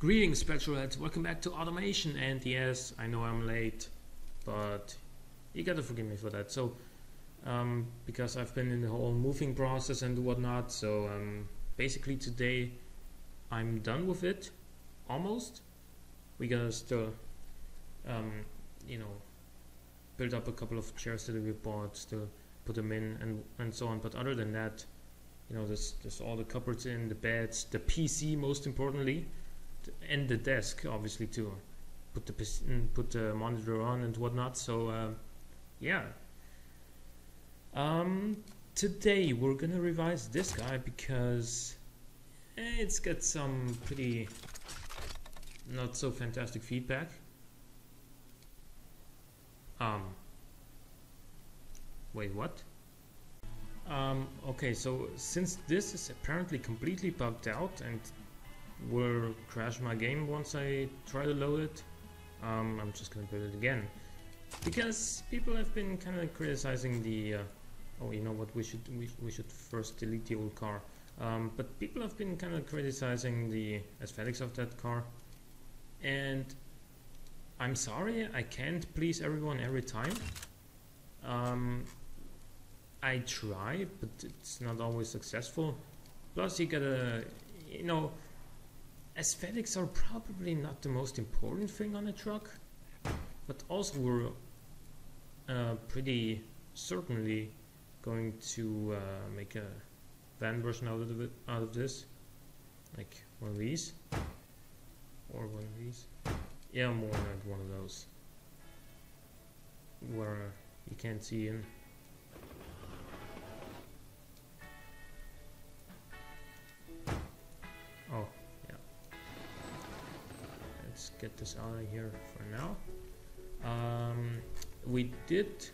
Greetings, Spectralites. Welcome back to Automation. And yes, I know I'm late, but you gotta forgive me for that. So, because I've been in the whole moving process and whatnot, so basically today I'm done with it, almost. We gotta still, build up a couple of chairs that we bought, still put them in and so on. But other than that, there's all the cupboards in, the beds, the PC most importantly, and the desk obviously too. Put the monitor on and whatnot. So yeah. Today we're gonna revise this guy because it's got some pretty not so fantastic feedback. Wait, what? Okay, so since this is apparently completely bugged out and will crash my game once I try to load it, I'm just gonna build it again, because people have been kind of criticizing the oh, you know what, we should first delete the old car, but people have been kind of criticizing the aesthetics of that car, and I'm sorry, I can't please everyone every time. I try, but it's not always successful. Plus you gotta, aesthetics are probably not the most important thing on a truck, but also we're pretty certainly going to make a van version out of this, like one of these, or one of these. Yeah, more like one of those, where you can't see in. Oh, yeah. Let's get this out of here for now. We did...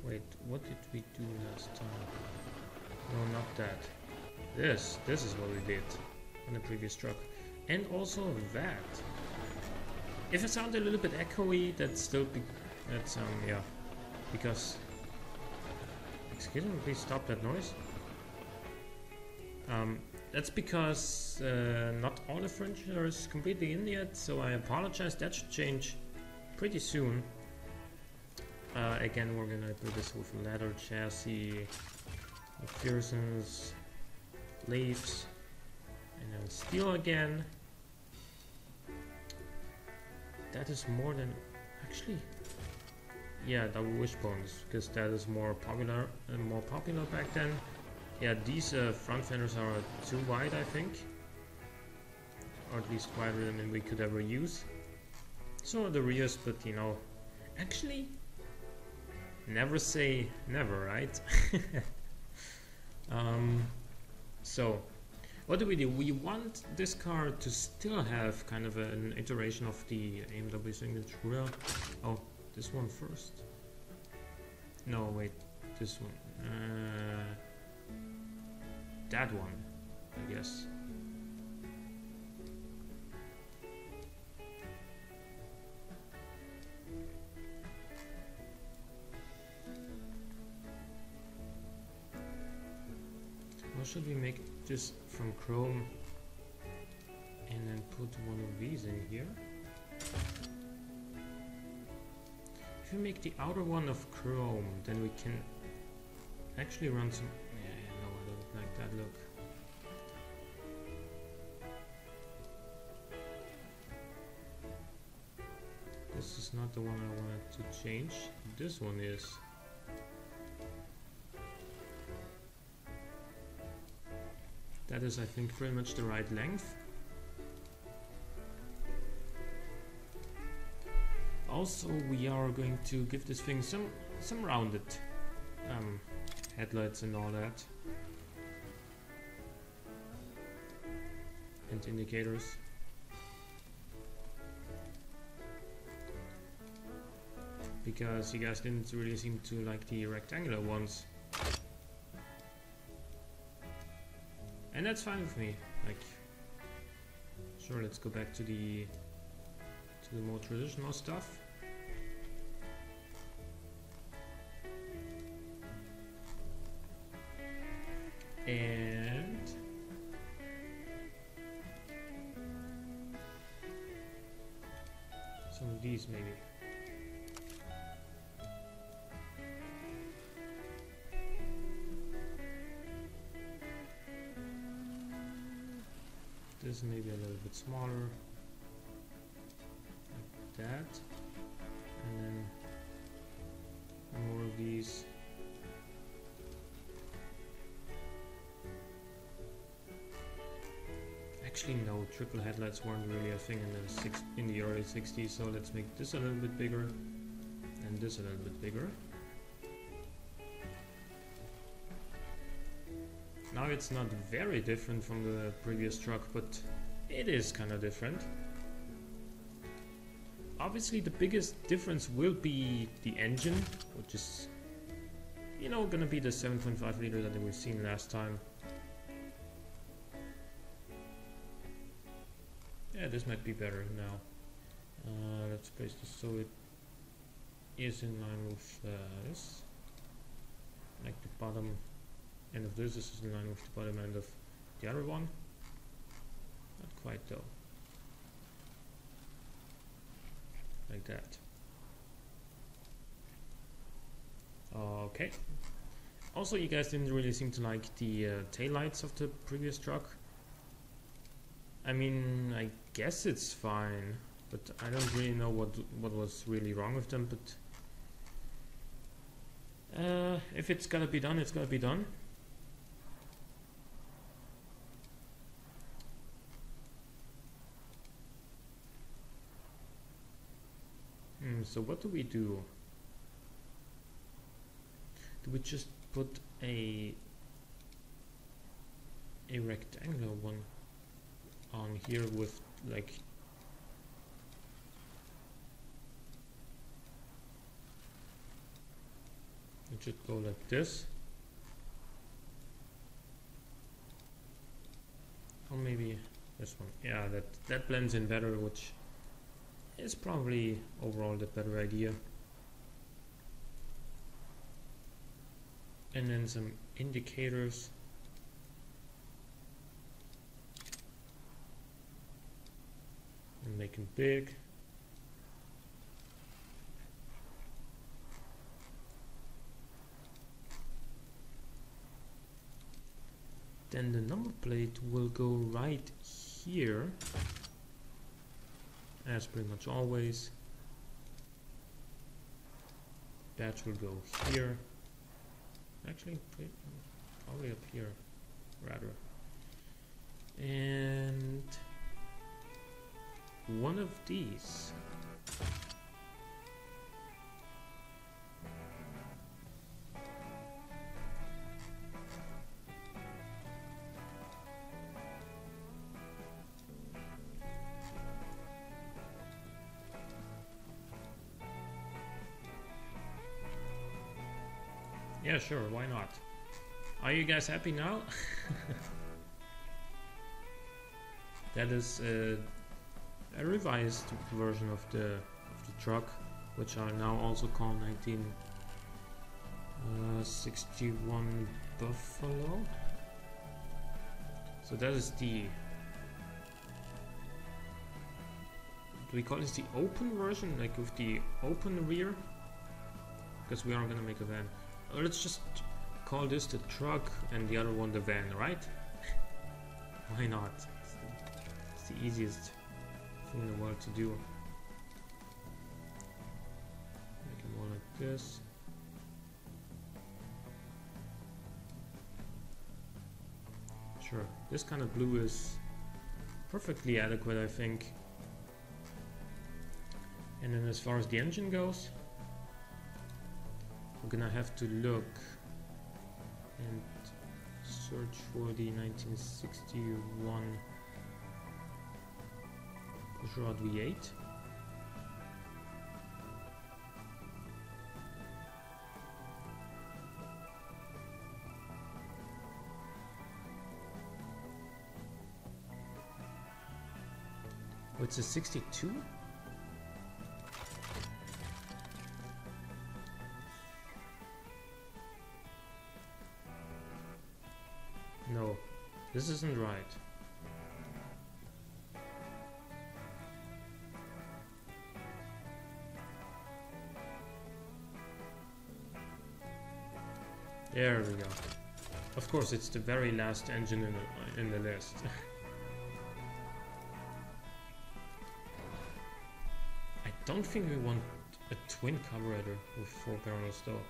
Wait, what did we do last time? No, not that. This is what we did on the previous truck. And also that. If it sounds a little bit echoey, that's still yeah, because... Excuse me, please stop that noise. That's because not all the furniture is completely in yet, so I apologize. That should change pretty soon. Again, we're gonna do this with a leather chassis, McPherson's leaves, and then steel again. That is more than actually, yeah, double wishbones, because that is more popular back then. Yeah, these front fenders are too wide, I think, or at least wider than we could ever use. So are the rears, but actually, never say never, right? So, what do? We want this car to still have kind of an iteration of the AMW signature rear. Oh, this one first. No, wait, this one. That one, I guess. Or should we make this from chrome and then put one of these in here? If we make the outer one of chrome, then we can actually run some... like that look. This is not the one I wanted to change. This one is. That is, I think, pretty much the right length. Also, we are going to give this thing some rounded headlights and all that. And indicators. Because you guys didn't really seem to like the rectangular ones. And that's fine with me. Like, sure, let's go back to the more traditional stuff. And of these maybe. This maybe a little bit smaller, like that, and then more of these. Actually, no, triple headlights weren't really a thing in the early 60s, so let's make this a little bit bigger and this a little bit bigger. Now it's not very different from the previous truck, but it is kind of different. Obviously the biggest difference will be the engine, which is, you know, gonna be the 7.5 liter that we've seen last time. Yeah, this might be better now. Let's place this so it is in line with this. Like the bottom end of this is in line with the bottom end of the other one. Not quite though. Like that. Okay. Also, you guys didn't really seem to like the taillights of the previous truck. I mean, I guess it's fine, but I don't really know what was really wrong with them, but if it's gotta be done, it's gotta be done. So what do we do? Do we just put a rectangular one on here with like it should go like this, or maybe this one? Yeah, that blends in better, which is probably overall the better idea. And then some indicators. And make them big. Then the number plate will go right here, as pretty much always. Batch will go here. Actually, probably up here, rather. And one of these. Yeah, sure, why not? Are you guys happy now? That is a revised version of the truck, which are now also called 1961 Buffalo. So that is the, do we call this the open version, like with the open rear? Because we are gonna make a van. Let's just call this the truck and the other one the van, right? Why not? It's the easiest thing in the world to do. Make it more like this. Sure, this kind of blue is perfectly adequate, I think. And then as far as the engine goes, we're gonna have to look and search for the 1961 Pushrod V8. Oh, it's a 62? No, this isn't right. There we go. Of course, it's the very last engine in the list. I don't think we want a twin carburetor with 4 barrels though.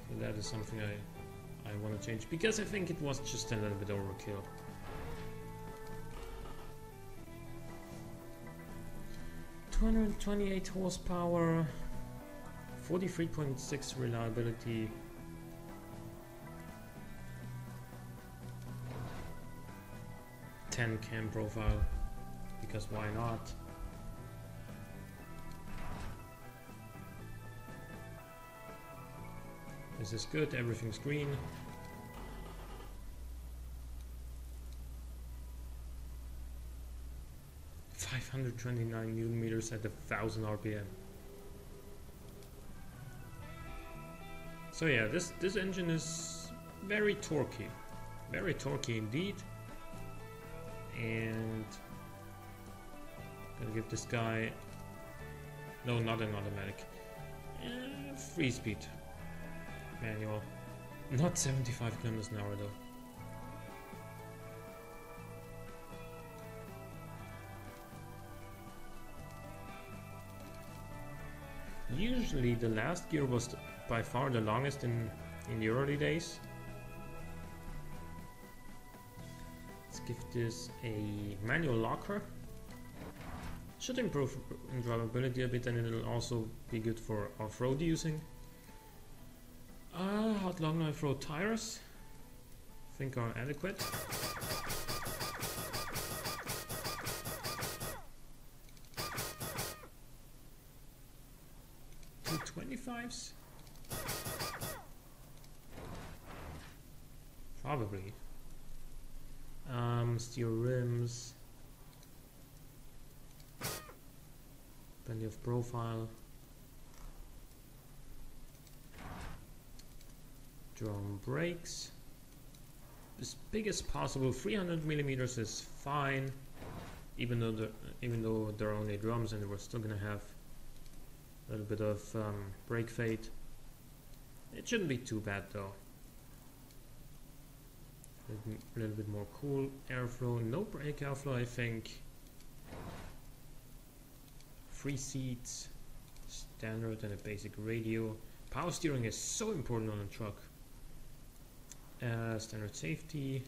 So that is something I want to change, because I think it was just a little bit overkill. $228 horsepower, 43.6 reliability. Cam profile, because why not? This is good, everything's green. $529 Newton meters at 1,000 RPM. So yeah, this engine is very torquey indeed. And gonna give this guy, no, not an automatic, 3-speed manual, not 75 kilometers an hour though. Usually the last gear was by far the longest in the early days. Let's give this a manual locker. Should improve in drivability a bit, and it'll also be good for off-road using. Hot long life road tires, I think are adequate. $225s? Probably. Steel rims. Plenty of profile. Drum brakes. As big as possible. 300 millimeters is fine. Even though they're only drums, and we're still gonna have a little bit of brake fade. It shouldn't be too bad though. A little bit more cool airflow, no brake airflow I think. 3 seats, standard and a basic radio. Power steering is so important on a truck. Standard safety.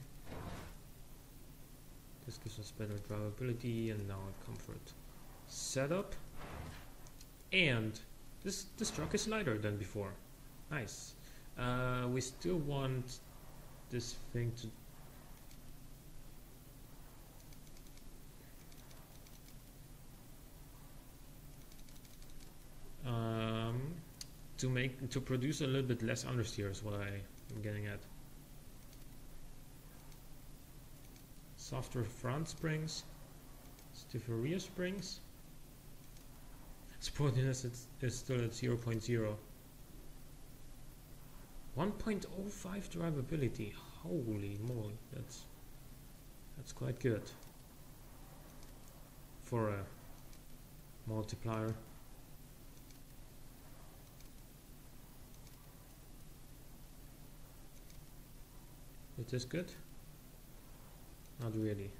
This gives us better drivability and now a comfort setup. And this truck is lighter than before. Nice. We still want this thing to produce a little bit less understeer is what I'm getting at. Softer front springs, stiffer rear springs. Sportiness is still at 0.0. 1.05 drivability. Holy moly, that's quite good for a multiplier. It is good? Not really.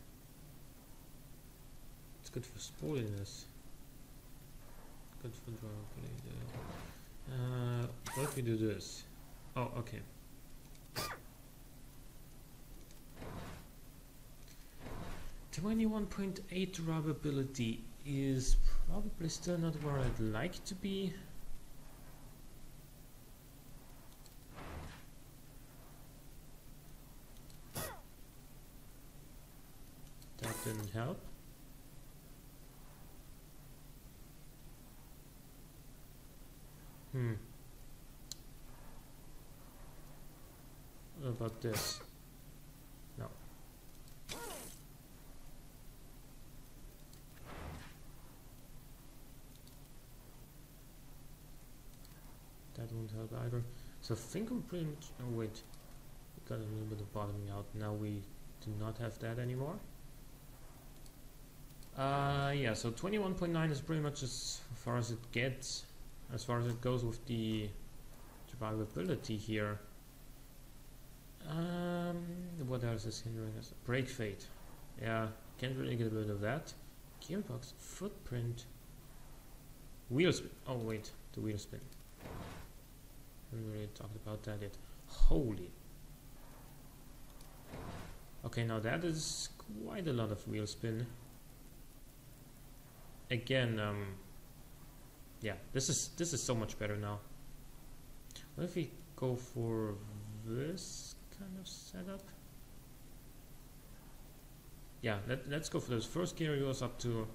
It's good for sportiness. Good for drivability. What if we do this? Oh, okay. $21.8 drivability is probably still not where I'd like to be. That didn't help. What about this? No. That won't help either. So I think I'm pretty much... Oh wait, we got a little bit of bottoming out. Now we do not have that anymore. Yeah, so 21.9 is pretty much as far as it gets, as far as it goes with the survivability here. What else is hindering us? Brake fade. Yeah, can't really get rid of that. Gearbox, footprint, wheel spin. Oh wait, the wheel spin. Haven't really talked about that yet. Holy. Okay, now that is quite a lot of wheel spin. Again, yeah, this is so much better now. What if we go for this kind of setup? Yeah, let's go for this. First gear goes up to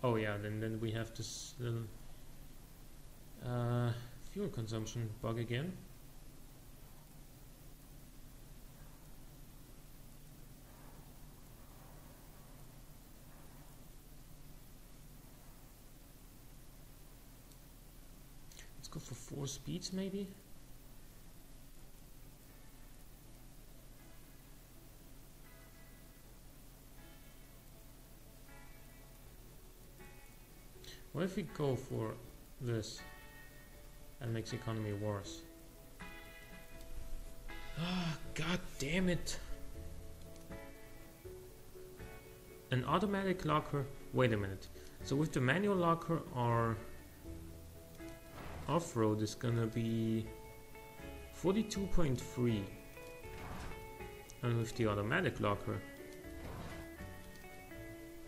oh yeah, then we have this little fuel consumption bug again. Let's go for 4 speeds maybe. What if we go for this? That makes economy worse. Ah, god damn it. An automatic locker. Wait a minute. So with the manual locker, our off-road is gonna be 42.3. And with the automatic locker,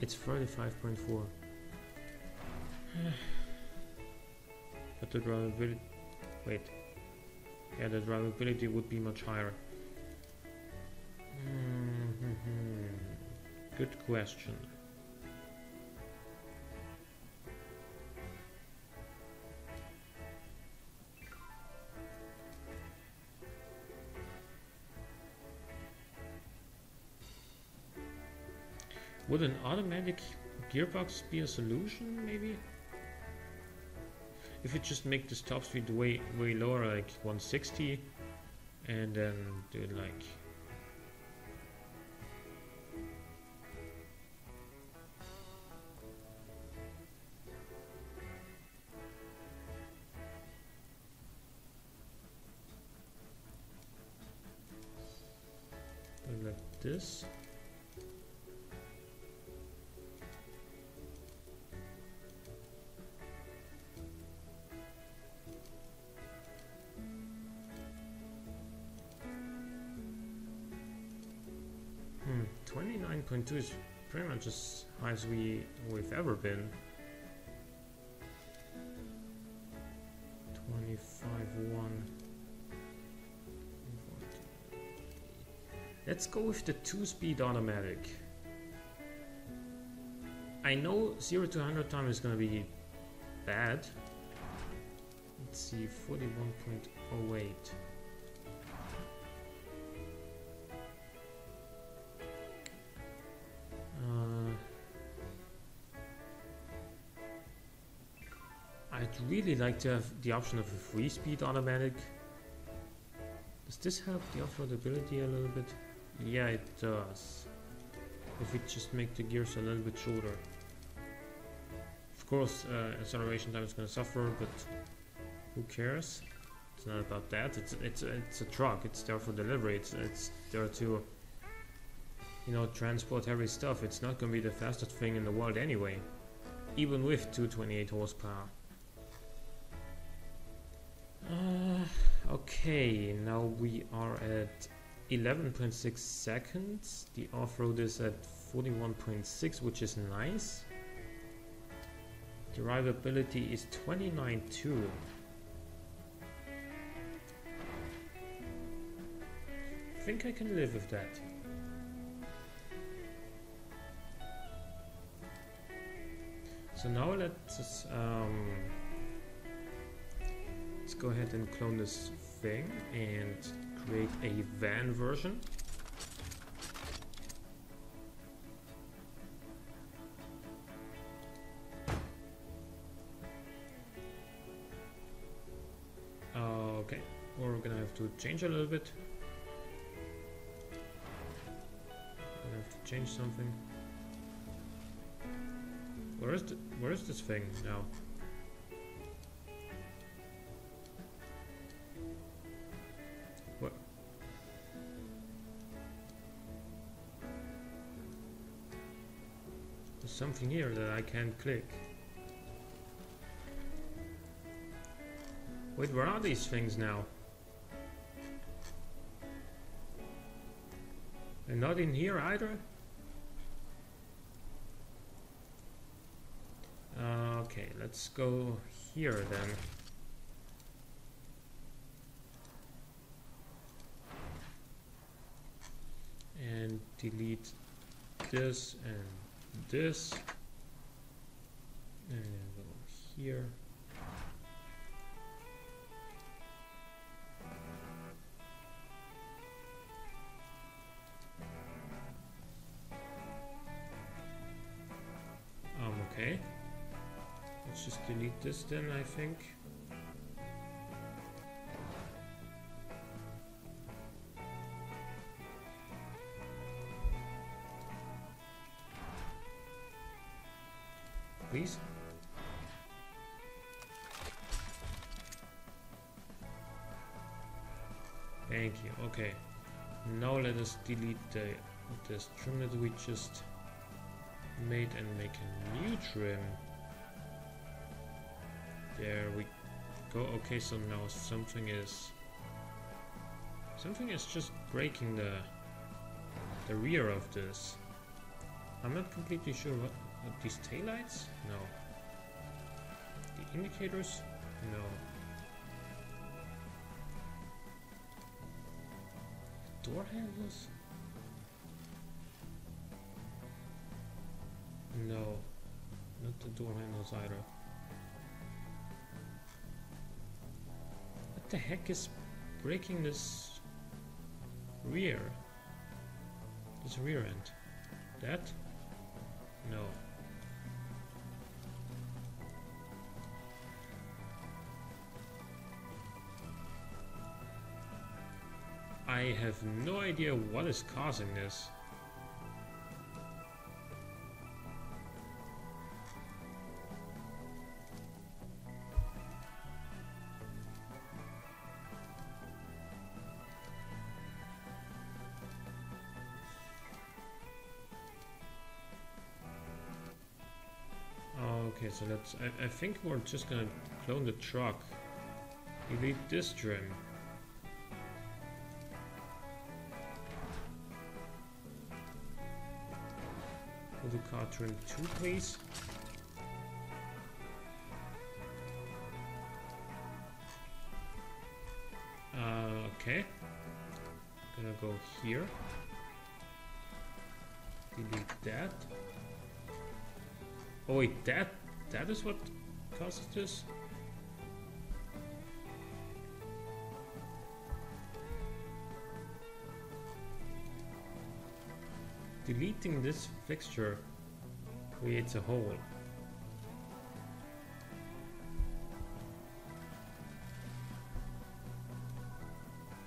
it's 35.4. But the drivability, wait, yeah, the drivability would be much higher. Good question. Would an automatic gearbox be a solution, maybe? If you just make the top speed way lower, like 160, and then do it like this. 29.2 is pretty much as high as we've ever been. 25.1. Let's go with the 2-speed automatic. I know 0 to 100 time is gonna be bad. Let's see, 41.08. I'd really like to have the option of a 3-speed automatic. Does this help the off-road ability a little bit? Yeah, it does. If we just make the gears a little bit shorter. Of course, acceleration time is going to suffer, but who cares? It's not about that. It's a truck. It's there for delivery. It's there to, you know, transport heavy stuff. It's not going to be the fastest thing in the world anyway, even with 228 horsepower. Okay, now we are at 11.6 seconds. The off-road is at 41.6, which is nice. Drivability is 29.2. I think I can live with that. So now let's go ahead and clone this thing and create a van version. Okay, we're gonna have to change a little bit. Gonna have to change something? Where is this thing now? What? There's something here that I can't click. Wait, where are these things now? And not in here either? Okay, let's go here then. And delete this and this. And go here. Okay. Let's just delete this then, I think. Please. Thank you. Okay. Now let us delete this trim that we just made and make a new trim. There we go. Okay, so now something is just breaking the rear of this. I'm not completely sure what these taillights? No. The indicators? No. The door handles? No. Not the door handles either. What the heck is breaking this rear? This rear end? That? No. I have no idea what is causing this. Okay, so that's... I think we're just gonna clone the truck. Delete this trim. We'll do car trim 2, please. Okay. Gonna go here. Delete that. Oh wait, that is what causes this? Deleting this fixture creates a hole.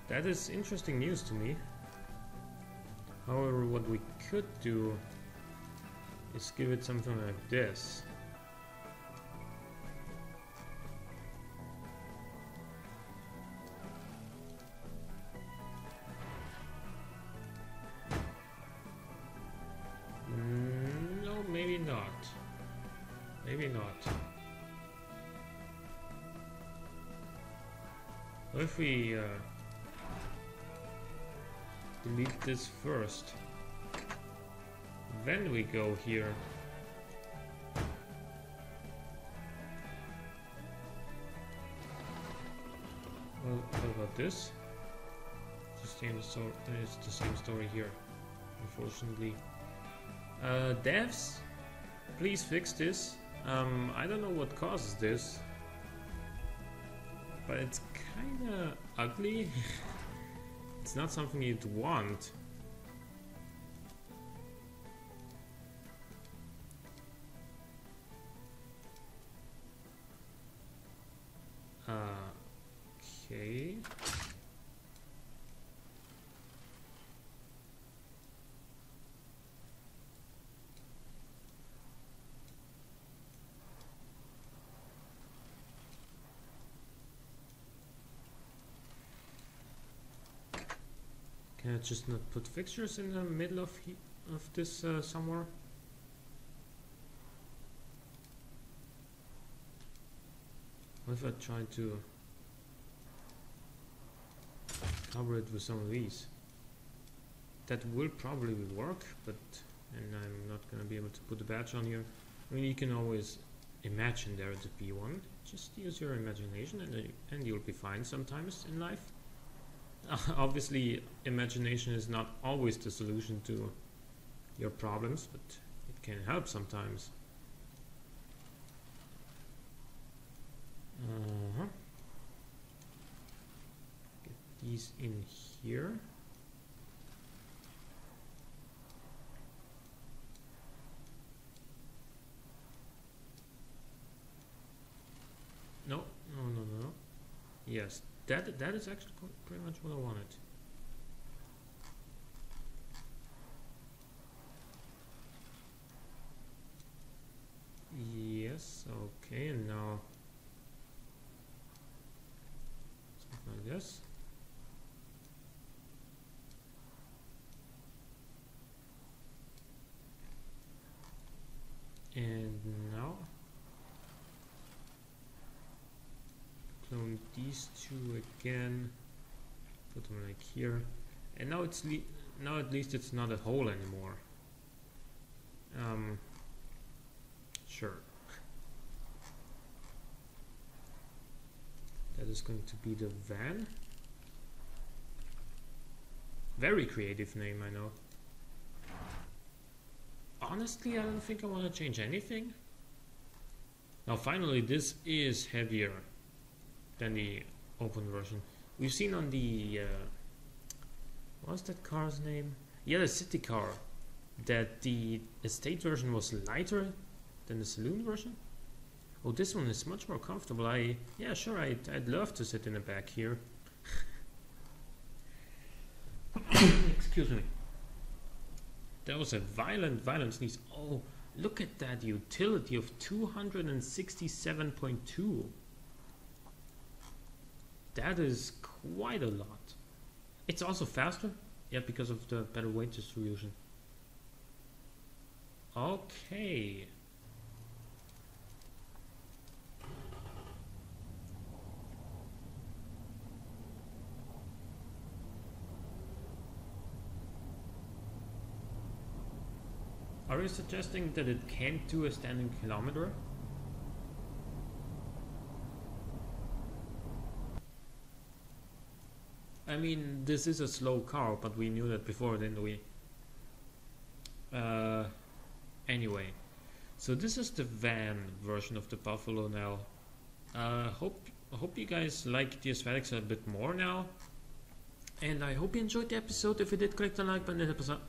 That is interesting news to me. However, what we could do is give it something like this. No, maybe not. Maybe not. What if we delete this first? Then we go here. Well, what about this? It's the same story here, unfortunately. Devs, please fix this. I don't know what causes this, but it's kinda ugly. It's not something you'd want. Okay. Can I just not put fixtures in the middle of this somewhere? What if I try to cover it with some of these? That will probably work, but and I'm not gonna be able to put a badge on here. I mean, you can always imagine there to be one. Just use your imagination, and you'll be fine sometimes in life. Obviously, imagination is not always the solution to your problems, but it can help sometimes. Get these in here. No. Yes, that is actually pretty much what I wanted. Yes, okay, and now something like this. And now clone these two again, put them like here, and now it's now at least it's not a hole anymore. Sure. That is going to be the van. Very creative name, I know. Honestly, I don't think I want to change anything. Now finally, this is heavier than the open version. We've seen on the what's that car's name? Yeah, the city car, that the estate version was lighter than the saloon version. Oh, this one is much more comfortable. Yeah, sure, I'd love to sit in the back here. Excuse me. That was a violent sneeze. Oh, look at that utility of 267.2. That is quite a lot. It's also faster, yeah, because of the better weight distribution. Okay. Are you suggesting that it can't do a standing kilometer? I mean, this is a slow car, but we knew that before, didn't we? Anyway, so this is the van version of the Buffalo now. Hope you guys like the aesthetics a bit more now. And I hope you enjoyed the episode. If you did, click the like button,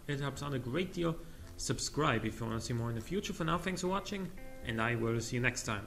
it helps out a great deal. Subscribe if you want to see more in the future. For now, thanks for watching, and I will see you next time.